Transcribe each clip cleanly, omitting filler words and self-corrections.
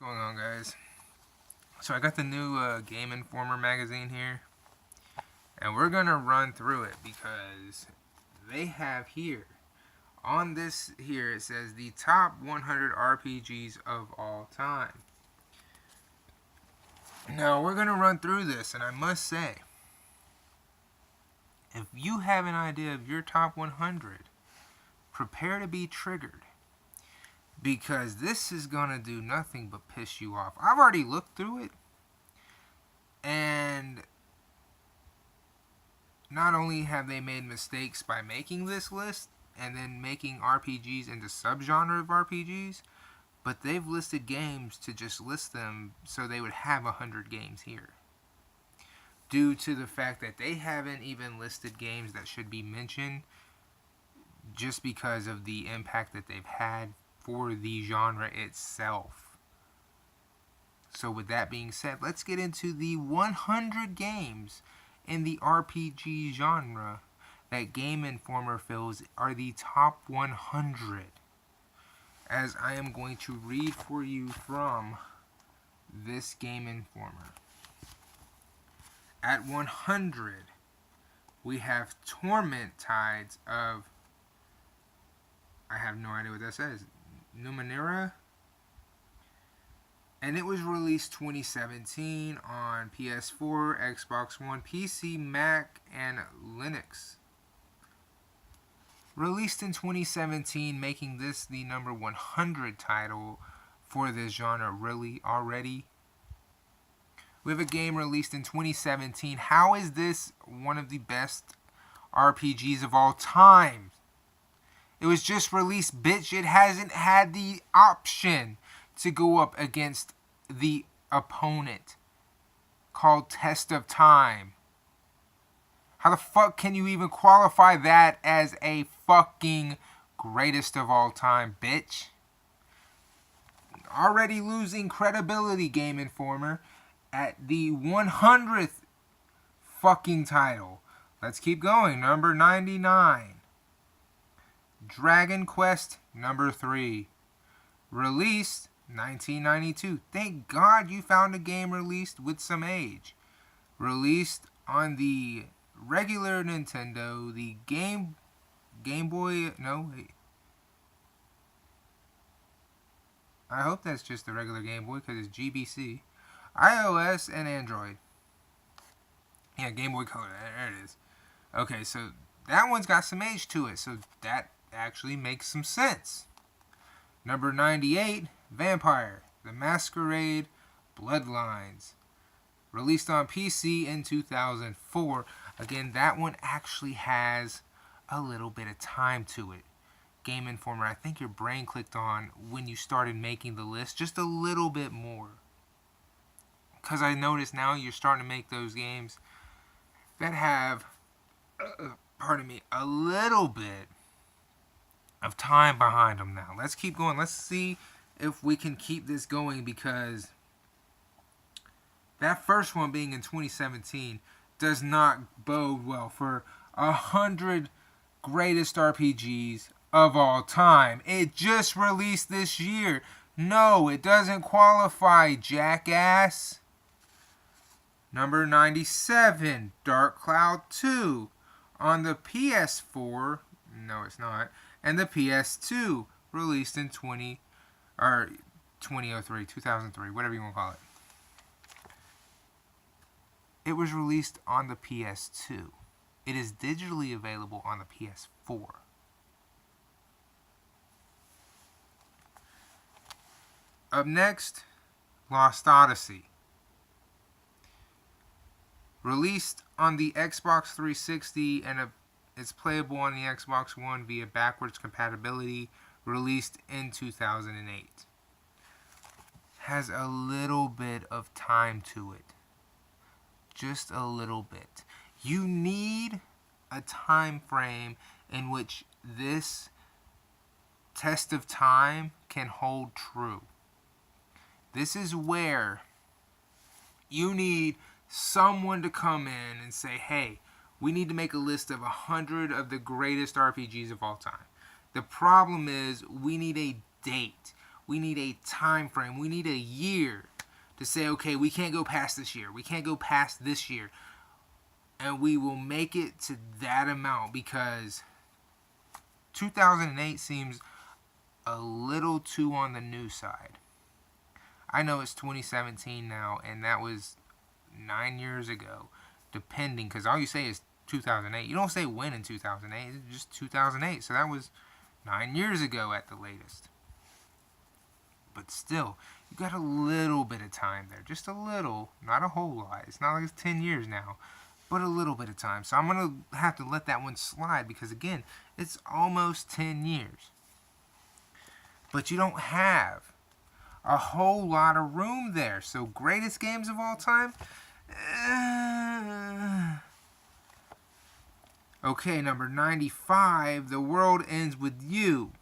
What's going on, guys? So I got the new Game Informer magazine here, and we're gonna run through it because they have here on this here it says the top 100 RPGs of all time. Now we're gonna run through this, and I must say, if you have an idea of your top 100, prepare to be triggered because this is gonna do nothing but piss you off. I've already looked through it, and not only have they made mistakes by making this list and then making RPGs into subgenre of RPGs, but they've listed games to just list them so they would have 100 games here. Due to the fact that they haven't even listed games that should be mentioned just because of the impact that they've had for the genre itself. So with that being said, let's get into the 100 games in the RPG genre that Game Informer feels are the top 100. As I am going to read for you from this Game Informer. At 100, we have Torment Tides of, I have no idea what that says, Numenera? And it was released 2017 on PS4, Xbox One, PC, Mac, and Linux. Released in 2017, making this the number 100 title for this genre really already. We have a game released in 2017. How is this one of the best RPGs of all time? It was just released, bitch. It hasn't had the option to go up against the opponent called Test of Time. How the fuck can you even qualify that as a fucking greatest of all time, bitch? Already losing credibility, Game Informer, at the 100th fucking title. Let's keep going. Number 99. Dragon Quest number 3. Released 1992. Thank God you found a game released with some age. Released on the regular Nintendo, the Game Boy, no, I hope that's just the regular Game Boy because it's GBC, iOS, and Android. Yeah, Game Boy Color, there it is. Okay, so that one's got some age to it, so that actually makes some sense. Number 98, Vampire: The Masquerade Bloodlines. Released on PC in 2004. Again, that one actually has a little bit of time to it. Game Informer, I think your brain clicked on when you started making the list just a little bit more. Because I noticed now you're starting to make those games that have, a little bit of time behind them now. Let's keep going. Let's see if we can keep this going because that first one being in 2017 does not bode well for 100 greatest RPGs of all time. It just released this year. No, it doesn't qualify, jackass. Number 97, Dark Cloud 2 on the PS4. No, it's not. And the PS2, released in 2003, whatever you want to call it. It was released on the PS2. It is digitally available on the PS4. Up next, Lost Odyssey. Released on the Xbox 360 and it's playable on the Xbox One via backwards compatibility. Released in 2008. Has a little bit of time to it. Just a little bit. You need a time frame in which this test of time can hold true. This is where you need someone to come in and say, hey, we need to make a list of 100 of the greatest RPGs of all time. The problem is we need a date. We need a time frame. We need a year to say, okay, we can't go past this year. We can't go past this year. And we will make it to that amount, because 2008 seems a little too on the new side. I know it's 2017 now, and that was 9 years ago, depending, because all you say is 2008. You don't say when in 2008, it's just 2008. So that was 9 years ago at the latest. But still, you got a little bit of time there. Just a little, not a whole lot. It's not like it's 10 years now, but a little bit of time. So I'm going to have to let that one slide, because again, it's almost 10 years. But you don't have a whole lot of room there. So greatest games of all time? Okay, number 95, The World Ends With You.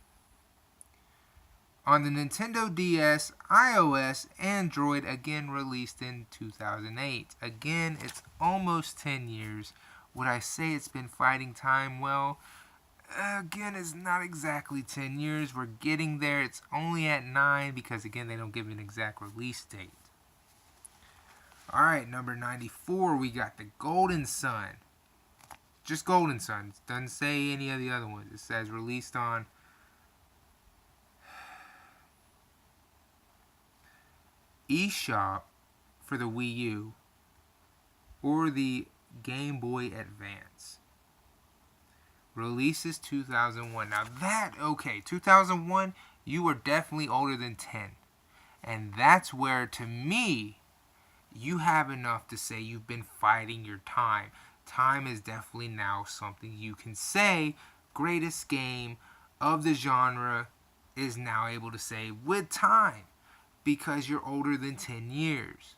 On the Nintendo DS, iOS, Android, again released in 2008. Again, it's almost 10 years. Would I say it's been fighting time? Well, again, it's not exactly 10 years. We're getting there. It's only at 9 because, again, they don't give an exact release date. Alright, number 94, we got the Golden Sun. Just Golden Sun. It doesn't say any of the other ones. It says released on eShop for the Wii U or the Game Boy Advance. Releases 2001. Now that, okay, 2001, you were definitely older than 10. And that's where, to me, you have enough to say you've been fighting your time. Time is definitely now something you can say. Greatest game of the genre is now able to say with time, because you're older than 10 years.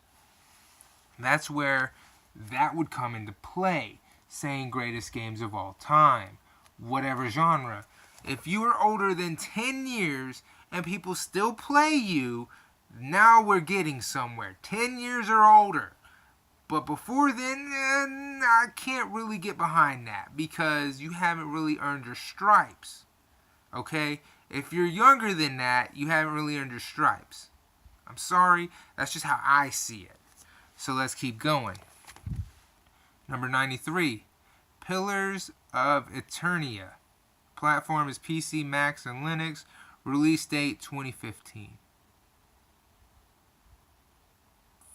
That's where that would come into play, saying greatest games of all time, whatever genre. If you are older than 10 years and people still play you, now we're getting somewhere. 10 years or older. But before then, I can't really get behind that, because you haven't really earned your stripes. Okay? If you're younger than that, you haven't really earned your stripes. I'm sorry, that's just how I see it. So let's keep going. Number 93, Pillars of Eternia. Platform is PC, Mac, and Linux. Release date 2015.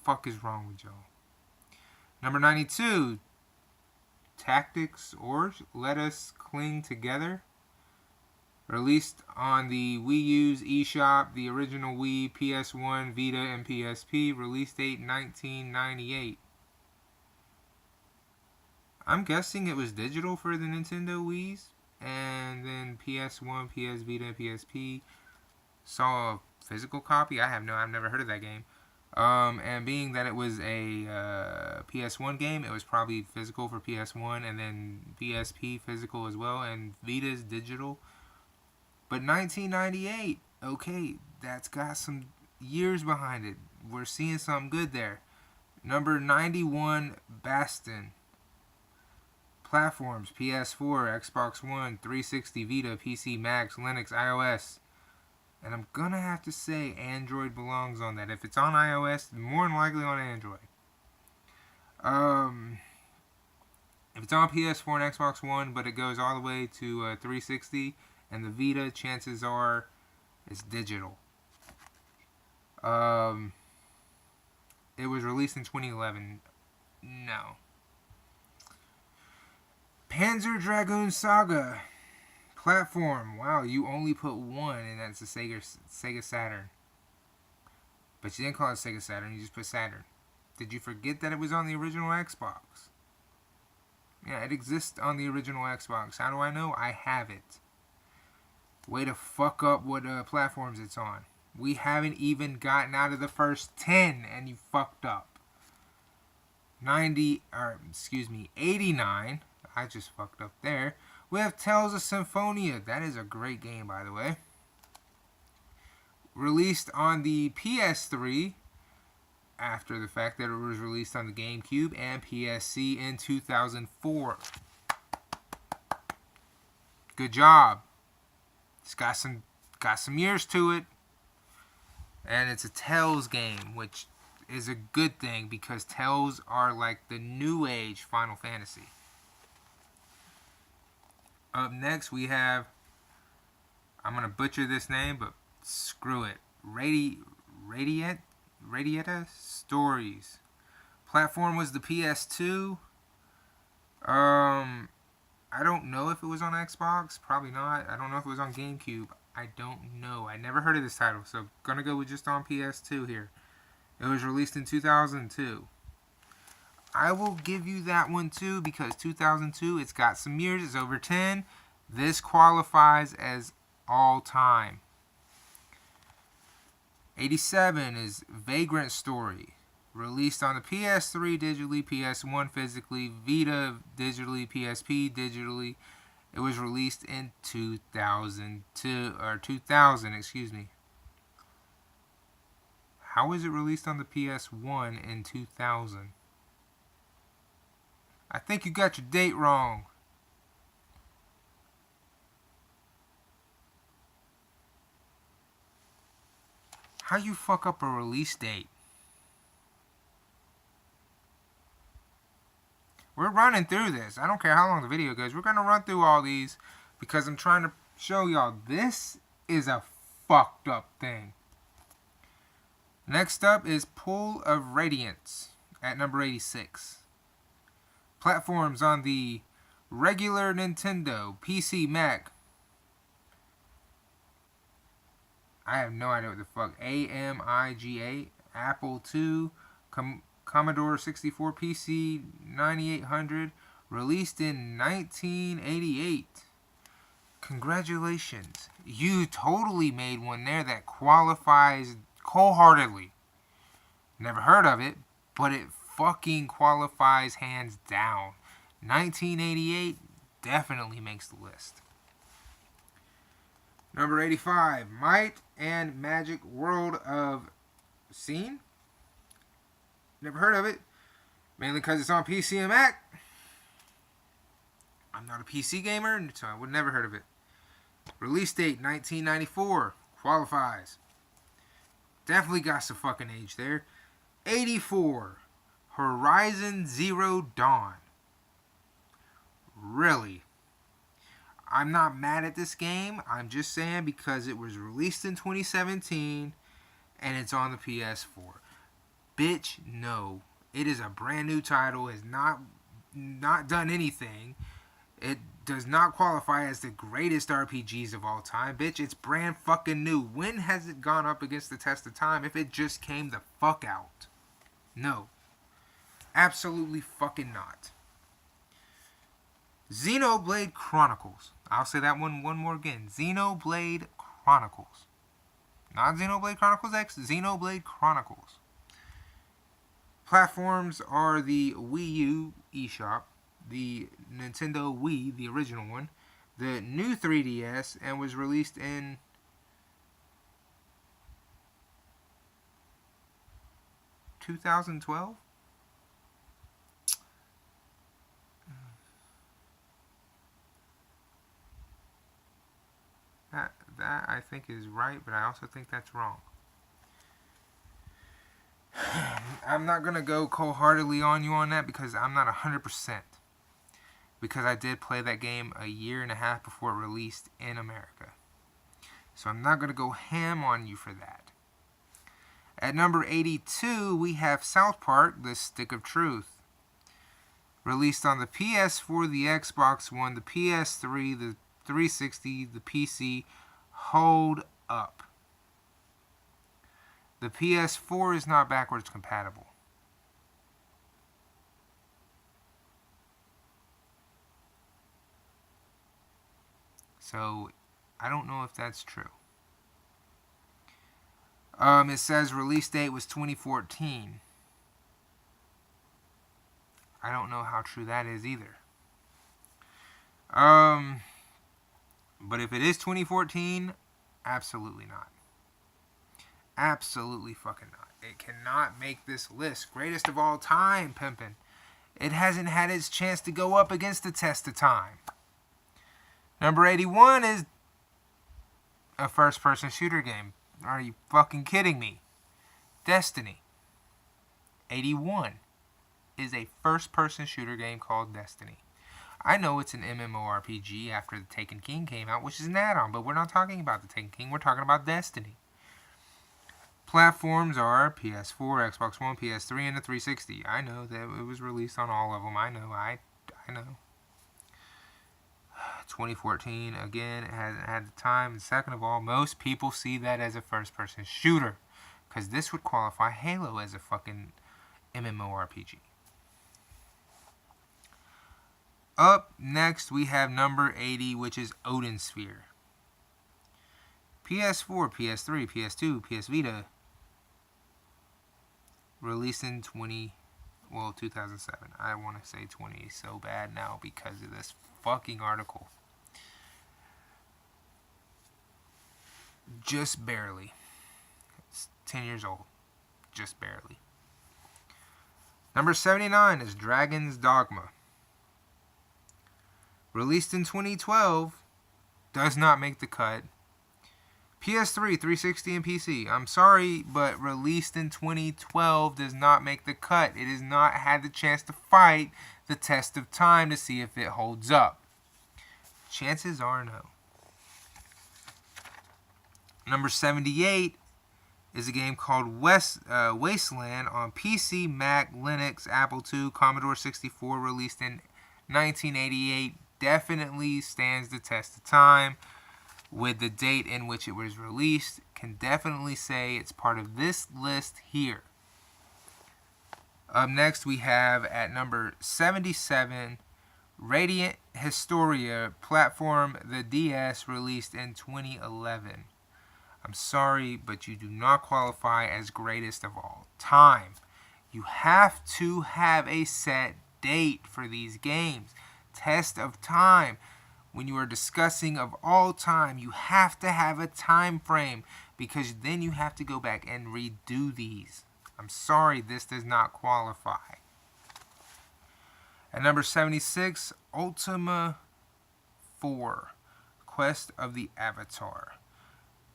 Fuck is wrong with y'all? Number 92, Tactics or Let Us Cling Together. Released on the Wii U's eShop, the original Wii, PS1, Vita, and PSP. Release date 1998. I'm guessing it was digital for the Nintendo Wii's. And then PS1, PS Vita, and PSP saw a physical copy. I've never heard of that game. And being that it was a PS1 game, it was probably physical for PS1, and then PSP physical as well, and Vita's digital. But 1998, okay, that's got some years behind it. We're seeing something good there. Number 91, Bastion. Platforms, PS4, Xbox One, 360, Vita, PC, Mac, Linux, iOS. And I'm going to have to say Android belongs on that. If it's on iOS, more than likely on Android. If it's on PS4 and Xbox One, but it goes all the way to 360 and the Vita, chances are it's digital. It was released in 2011. No. Panzer Dragoon Saga. Platform. Wow, you only put one, and that's the Sega Saturn. But you didn't call it Sega Saturn, you just put Saturn. Did you forget that it was on the original Xbox? Yeah, it exists on the original Xbox. How do I know? I have it. Way to fuck up what platforms it's on. We haven't even gotten out of the first 10, and you fucked up. 89. I just fucked up there. We have Tales of Symphonia. That is a great game, by the way. Released on the PS3 after the fact that it was released on the GameCube and PSC in 2004. Good job. It's got some years to it. And it's a Tales game, which is a good thing because Tales are like the new age Final Fantasy. Up next, we have, I'm going to butcher this name, but screw it. Radiata Stories. Platform was the PS2. I don't know if it was on Xbox. Probably not. I don't know if it was on GameCube. I don't know. I never heard of this title, so gonna go with just on PS2 here. It was released in 2002. I will give you that one too because 2002, it's got some years. It's over 10. This qualifies as all time. 87 is Vagrant Story. Released on the PS3 digitally, PS1 physically, Vita digitally, PSP digitally. It was released in 2000, excuse me. How was it released on the PS1 in 2000? I think you got your date wrong. How you fuck up a release date? We're running through this. I don't care how long the video goes. We're going to run through all these because I'm trying to show y'all this is a fucked up thing. Next up is Pool of Radiance at number 86. Platforms on the regular Nintendo, PC, Mac. I have no idea what the fuck. AMIGA, Apple II, Commodore 64 PC 9800, released in 1988. Congratulations. You totally made one there that qualifies wholeheartedly. Never heard of it, but it fucking qualifies hands down. 1988 definitely makes the list. Number 85, Might and Magic World of Scene. Never heard of it. Mainly because it's on PC and Mac. I'm not a PC gamer, so I would never heard of it. Release date 1994. Qualifies. Definitely got some fucking age there. 84. Horizon Zero Dawn. Really? I'm not mad at this game. I'm just saying because it was released in 2017 and it's on the PS4. Bitch, no. It is a brand new title. Has not done anything. It does not qualify as the greatest RPGs of all time. Bitch, it's brand fucking new. When has it gone up against the test of time if it just came the fuck out? No. Absolutely fucking not. Xenoblade Chronicles. I'll say that one more again. Xenoblade Chronicles. Not Xenoblade Chronicles X, Xenoblade Chronicles. Platforms are the Wii U eShop, the Nintendo Wii, the original one, the new 3DS, and was released in 2012? That I think is right, but I also think that's wrong. I'm not going to go cold-heartedly on you on that because I'm not 100%. Because I did play that game a year and a half before it released in America. So I'm not going to go ham on you for that. At number 82, we have South Park, The Stick of Truth. Released on the PS4, the Xbox One, the PS3, the 360, the PC. Hold up. The PS4 is not backwards compatible. So, I don't know if that's true. It says release date was 2014. I don't know how true that is either. But if it is 2014, absolutely not. Absolutely fucking not. It cannot make this list. Greatest of all time, pimpin'. It hasn't had its chance to go up against the test of time. Number 81 is a first-person shooter game. Are you fucking kidding me? Destiny 81 is a first-person shooter game called Destiny. I know it's an MMORPG after the Taken King came out, which is an add-on, but we're not talking about the Taken King. We're talking about Destiny. Platforms are PS4, Xbox One, PS3, and the 360. I know that it was released on all of them. I know. 2014, again, it hasn't had the time. And second of all, most people see that as a first-person shooter, because this would qualify Halo as a fucking MMORPG. Up next, we have number 80, which is Odin Sphere. PS4, PS3, PS2, PS Vita. Released in 2007. I want to say 20 so bad now because of this fucking article. Just barely. It's 10 years old. Just barely. Number 79 is Dragon's Dogma. Released in 2012. Does not make the cut. PS3, 360, and PC. I'm sorry, but released in 2012 does not make the cut. It has not had the chance to fight the test of time to see if it holds up. Chances are no. Number 78 is a game called Wasteland on PC, Mac, Linux, Apple II, Commodore 64, released in 1988. Definitely stands the test of time. With the date in which it was released, can definitely say it's part of this list here. Up next, we have at number 77, Radiant Historia, platform the DS, released in 2011. I'm sorry, but you do not qualify as greatest of all time. You have to have a set date for these games. Test of time. When you are discussing of all time, you have to have a time frame, because then you have to go back and redo these. I'm sorry, this does not qualify. At number 76, Ultima 4, Quest of the Avatar.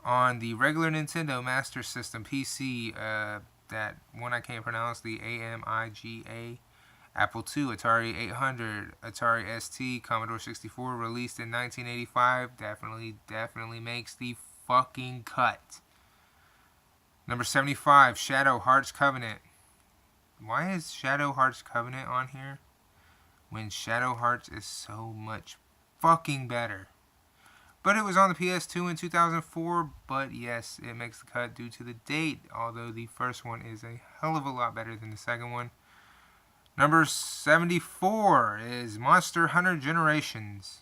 On the regular Nintendo Master System PC, that one I can't pronounce, the AMIGA, Apple II, Atari 800, Atari ST, Commodore 64, released in 1985, definitely makes the fucking cut. Number 75, Shadow Hearts Covenant. Why is Shadow Hearts Covenant on here when Shadow Hearts is so much fucking better? But it was on the PS2 in 2004, but yes, it makes the cut due to the date, although the first one is a hell of a lot better than the second one. Number 74 is Monster Hunter Generations.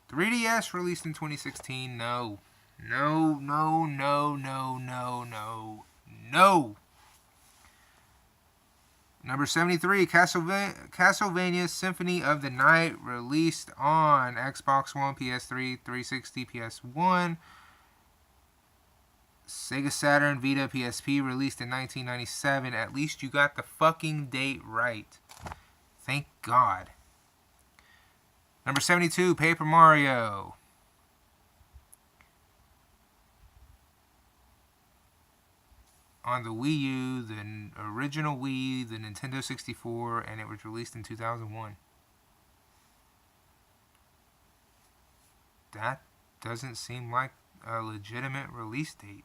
3DS, released in 2016. No. Number 73, Castlevania Symphony of the Night, released on Xbox One, PS3, 360, PS1, Sega Saturn, Vita, PSP, released in 1997. At least you got the fucking date right. Thank God. Number 72, Paper Mario. On the Wii U, the original Wii, the Nintendo 64, and it was released in 2001. That doesn't seem like a legitimate release date.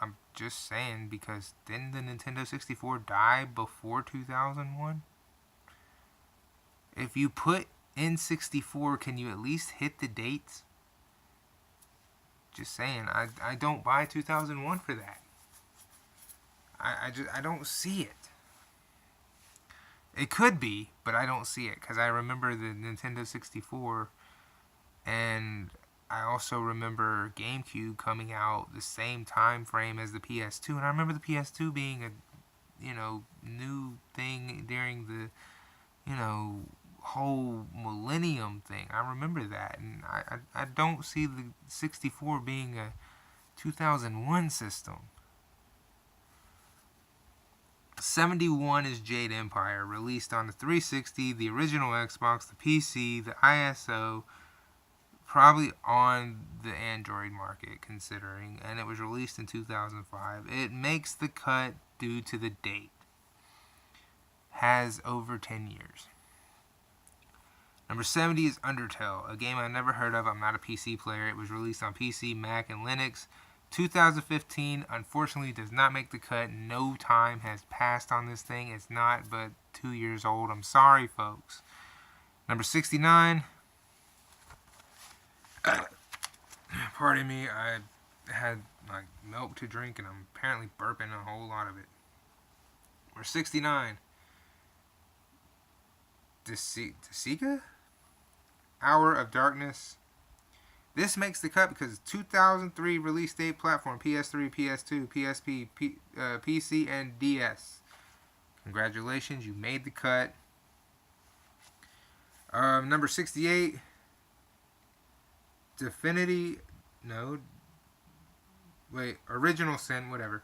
I'm just saying, because didn't the Nintendo 64 die before 2001? If you put N64, can you at least hit the dates? Just saying, I don't buy 2001 for that. I don't see it. It could be, but I don't see it, because I remember the Nintendo 64, and I also remember GameCube coming out the same time frame as the PS2, and I remember the PS2 being a, new thing during the, whole millennium thing. I remember that, and I don't see the 64 being a 2001 system. 71 is Jade Empire, released on the 360, the original Xbox, the PC, the ISO, probably on the Android market, considering, and it was released in 2005. It makes the cut due to the date. Has over 10 years. Number 70 is Undertale, a game I never heard of. I'm not a PC player. It was released on PC, Mac, and Linux. 2015, unfortunately, does not make the cut. No time has passed on this thing. It's not but 2 years old. I'm sorry, folks. Number 69. Pardon me, I had like milk to drink and I'm apparently burping a whole lot of it. Number 69. Desika? Hour of Darkness. This makes the cut because 2003 release date, platform PS3, PS2, PSP, PC, and DS. Congratulations, you made the cut. Number 68. Original Sin, whatever.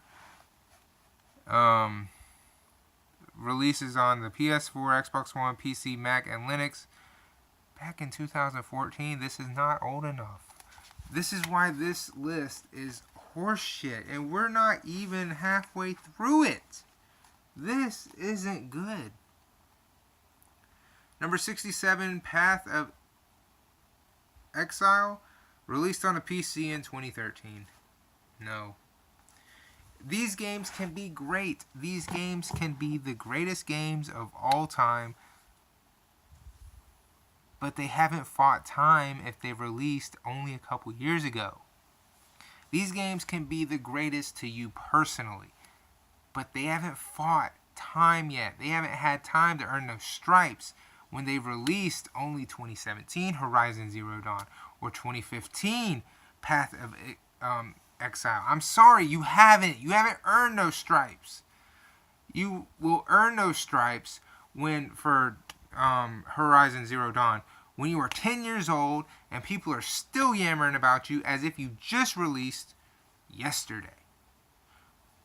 Releases on the PS4, Xbox One, PC, Mac, and Linux back in 2014. This is not old enough. This is why this list is horseshit, and we're not even halfway through it. This isn't good. Number 67, Path of Exile, released on a PC in 2013. No. These games can be great. These games can be the greatest games of all time, but they haven't fought time if they released only a couple years ago. These games can be the greatest to you personally, but they haven't fought time yet. They haven't had time to earn those stripes when they released only 2017 Horizon Zero Dawn or 2015 Path of Exile. I'm sorry, you haven't earned those stripes. You will earn those stripes for Horizon Zero Dawn when you are 10 years old and people are still yammering about you as if you just released yesterday.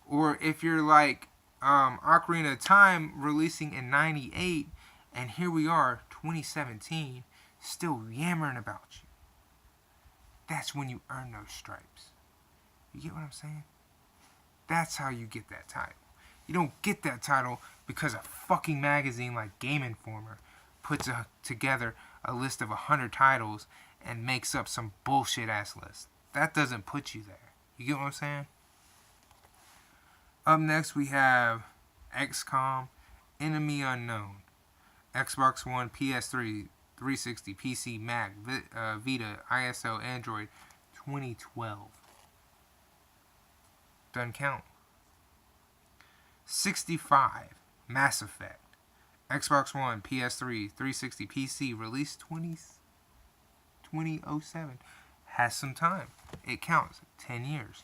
Or if you're like Ocarina of Time releasing in 98 and here we are 2017 still yammering about you. That's when you earn those stripes. You get what I'm saying? That's how you get that title. You don't get that title because a fucking magazine like Game Informer puts together a list of 100 titles and makes up some bullshit ass list. That doesn't put you there. You get what I'm saying? Up next we have XCOM, Enemy Unknown, Xbox One, PS3, 360, PC, Mac, Vita, ISO, Android, 2012. Doesn't count. 65, Mass Effect, Xbox One, PS3, 360, PC, released 2007. Has some time. It counts. 10 years.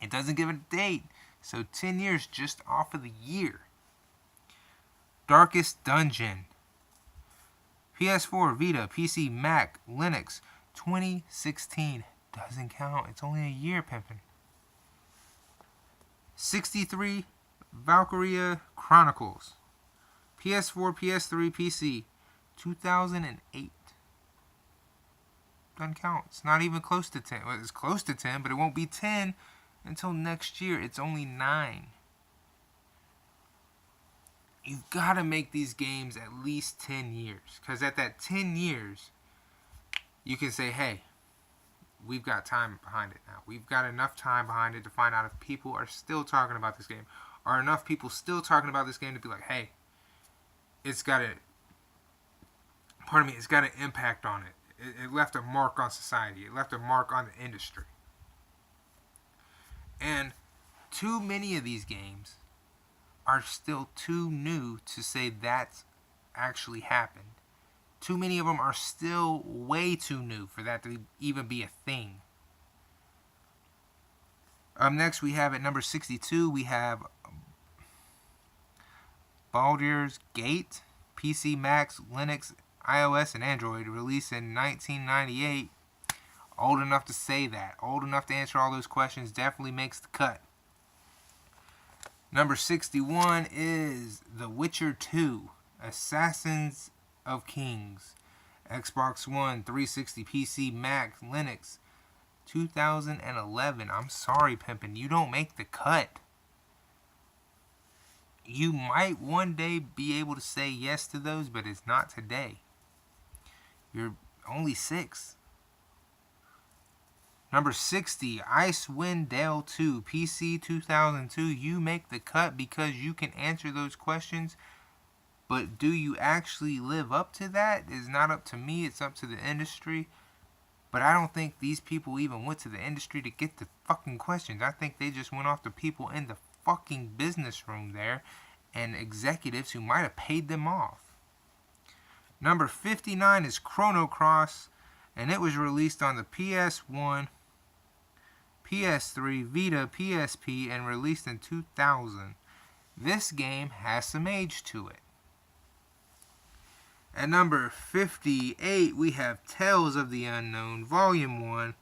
It doesn't give a date, so 10 years just off of the year. Darkest Dungeon, PS4, Vita, PC, Mac, Linux, 2016. Doesn't count. It's only a year, pimpin'. 63, Valkyria Chronicles, PS4, PS3, PC, 2008. Doesn't count. It's not even close to 10. Well, it's close to 10, but it won't be 10 until next year. It's only 9. You've got to make these games at least 10 years. Because at that 10 years, you can say, hey, we've got time behind it now. We've got enough time behind it to find out if people are still talking about this game. Are enough people still talking about this game to be like, hey, it's got an impact on it. It left a mark on society. It left a mark on the industry. And too many of these games are still too new to say that's actually happened. Too many of them are still way too new for that to even be a thing. Up next, we have at number 62, we have Baldur's Gate, PC, Mac, Linux, iOS, and Android, released in 1998. Old enough to say that. Old enough to answer all those questions. Definitely makes the cut. Number 61 is The Witcher 2, Assassins of Kings, Xbox One, 360, PC, Mac, Linux, 2011. I'm sorry, Pimpin', you don't make the cut. You might one day be able to say yes to those, but it's not today. You're only 6. Number 60, Icewind Dale 2, PC 2002. You make the cut because you can answer those questions, but do you actually live up to that? It's not up to me, it's up to the industry. But I don't think these people even went to the industry to get the fucking questions. I think they just went off the people in the fucking business room there and executives who might have paid them off. Number 59 is Chrono Cross, and it was released on the PS1, PS3, Vita, PSP, and released in 2000. This game has some age to it. At number 58, we have Tales of the Unknown, Volume 1,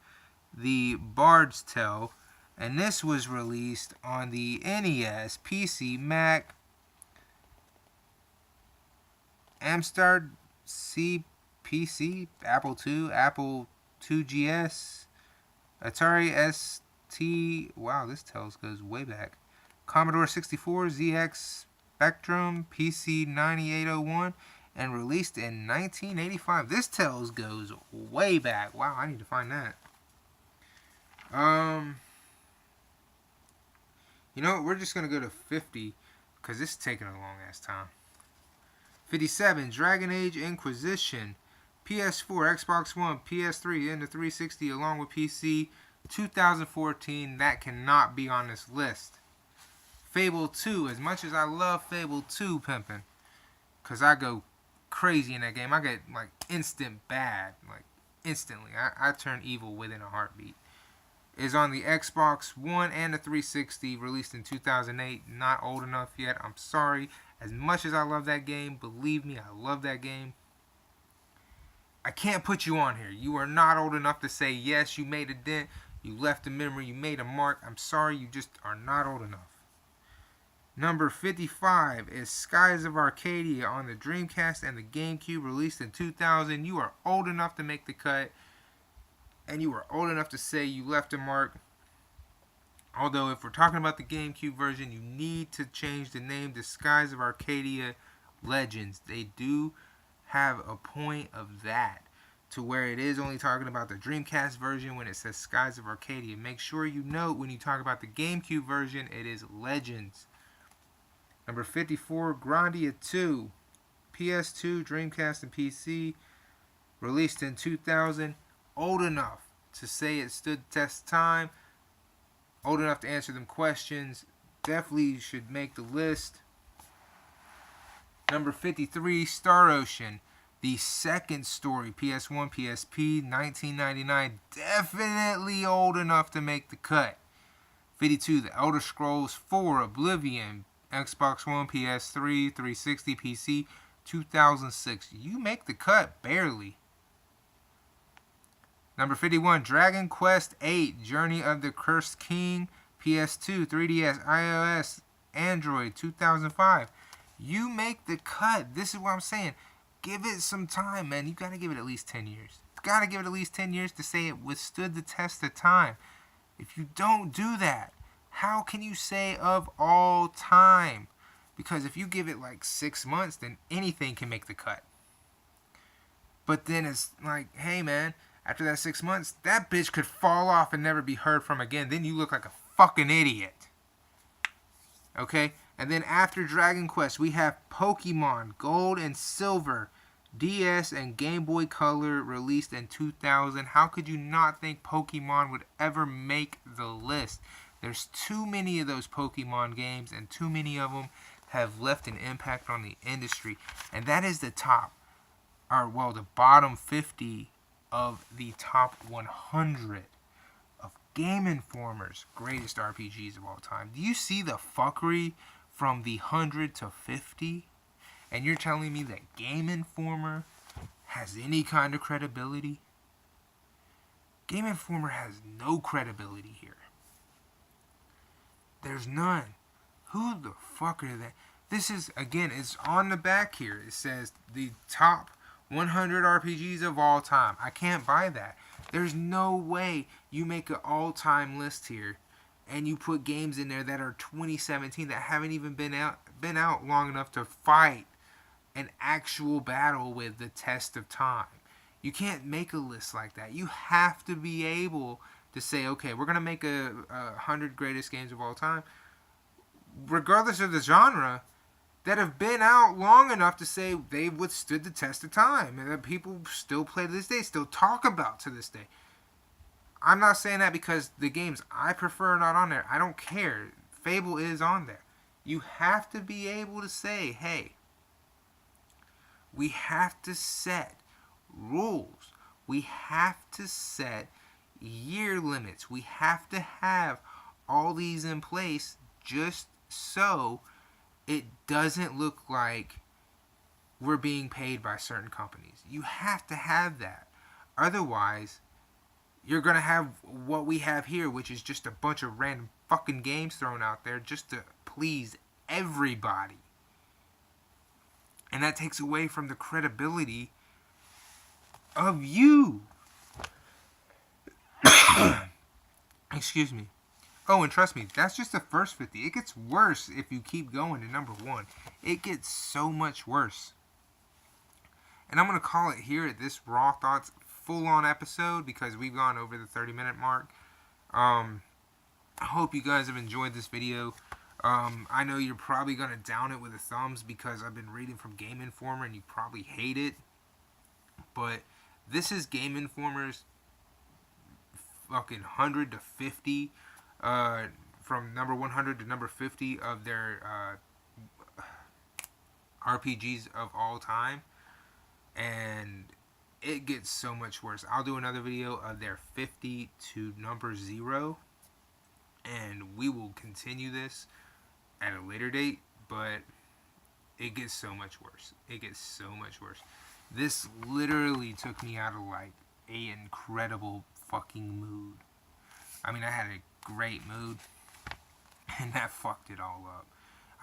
The Bard's Tale, and this was released on the NES, PC, Mac, Amstrad CPC, Apple II, Apple 2GS, Atari ST, wow, this Tales goes way back, Commodore 64, ZX Spectrum, PC 9801, and released in 1985. This Tales goes way back. Wow, I need to find that. You know what? We're just going to go to 50 because this is taking a long ass time. 57, Dragon Age Inquisition, PS4, Xbox One, PS3, and the 360 along with PC, 2014. That cannot be on this list. Fable 2, as much as I love Fable 2, Pimpin', because I go crazy in that game. I get like instant bad, like instantly. I turn evil within a heartbeat. Is on the Xbox One and the 360, released in 2008. Not old enough yet. I'm sorry. As much as I love that game, believe me, I love that game. I can't put you on here. You are not old enough to say yes, you made a dent, you left a memory, you made a mark. I'm sorry, you just are not old enough. Number 55 is Skies of Arcadia on the Dreamcast and the GameCube, released in 2000. You are old enough to make the cut, and you are old enough to say you left a mark. Although, if we're talking about the GameCube version, you need to change the name to Skies of Arcadia Legends. They do have a point of that, to where it is only talking about the Dreamcast version when it says Skies of Arcadia. Make sure you note when you talk about the GameCube version, it is Legends. Number 54, Grandia 2, PS2, Dreamcast, and PC, released in 2000. Old enough to say it stood the test of time. Old enough to answer them questions. Definitely should make the list. Number 53, Star Ocean, the second story, PS1, PSP, 1999. Definitely old enough to make the cut. 52, The Elder Scrolls 4, Oblivion, Xbox One, PS3, 360, PC, 2006. You make the cut, barely. Number 51, Dragon Quest 8, Journey of the Cursed King, PS2, 3DS, iOS, Android, 2005. You make the cut. This is what I'm saying. Give it some time, man. You got to give it at least 10 years. You got to give it at least 10 years to say it withstood the test of time. If you don't do that, how can you say of all time? Because if you give it like 6 months, then anything can make the cut. But then it's like, hey, man, after that 6 months, that bitch could fall off and never be heard from again. Then you look like a fucking idiot. Okay? And then after Dragon Quest, we have Pokemon Gold and Silver, DS and Game Boy Color, released in 2000. How could you not think Pokemon would ever make the list? There's too many of those Pokemon games, and too many of them have left an impact on the industry. And that is the the bottom 50 of the top 100 of Game Informer's greatest RPGs of all time. Do you see the fuckery from the 100 to 50? And you're telling me that Game Informer has any kind of credibility? Game Informer has no credibility here. There's none. Who the fuck are they? This is, again, it's on the back here. It says the top 100 RPGs of all time. I can't buy that. There's no way you make an all-time list here and you put games in there that are 2017 that haven't even been out long enough to fight an actual battle with the test of time. You can't make a list like that. You have to be able to say, okay, we're gonna make a 100 greatest games of all time, regardless of the genre, that have been out long enough to say they withstood the test of time and that people still play to this day, still talk about to this day. I'm not saying that because the games I prefer are not on there. I don't care. Fable is on there. You have to be able to say, hey, we have to set rules. We have to set year limits. We have to have all these in place just so it doesn't look like we're being paid by certain companies. You have to have that. Otherwise, you're going to have what we have here, which is just a bunch of random fucking games thrown out there just to please everybody. And that takes away from the credibility of you. Excuse me. Oh, and trust me, that's just the first 50. It gets worse if you keep going to number 1. It gets so much worse. And I'm going to call it here at this Raw Thoughts full-on episode because we've gone over the 30-minute mark. I hope you guys have enjoyed this video. I know you're probably going to down it with a thumbs because I've been reading from Game Informer and you probably hate it. But this is Game Informer's fucking 100 to 50, from number 100 to number 50 of their RPGs of all time. And it gets so much worse. I'll do another video of their 50 to number 0. And we will continue this at a later date. But it gets so much worse. It gets so much worse. This literally took me out of like a incredible fucking mood. I mean, I had a great mood. And that fucked it all up.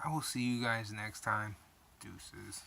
I will see you guys next time. Deuces.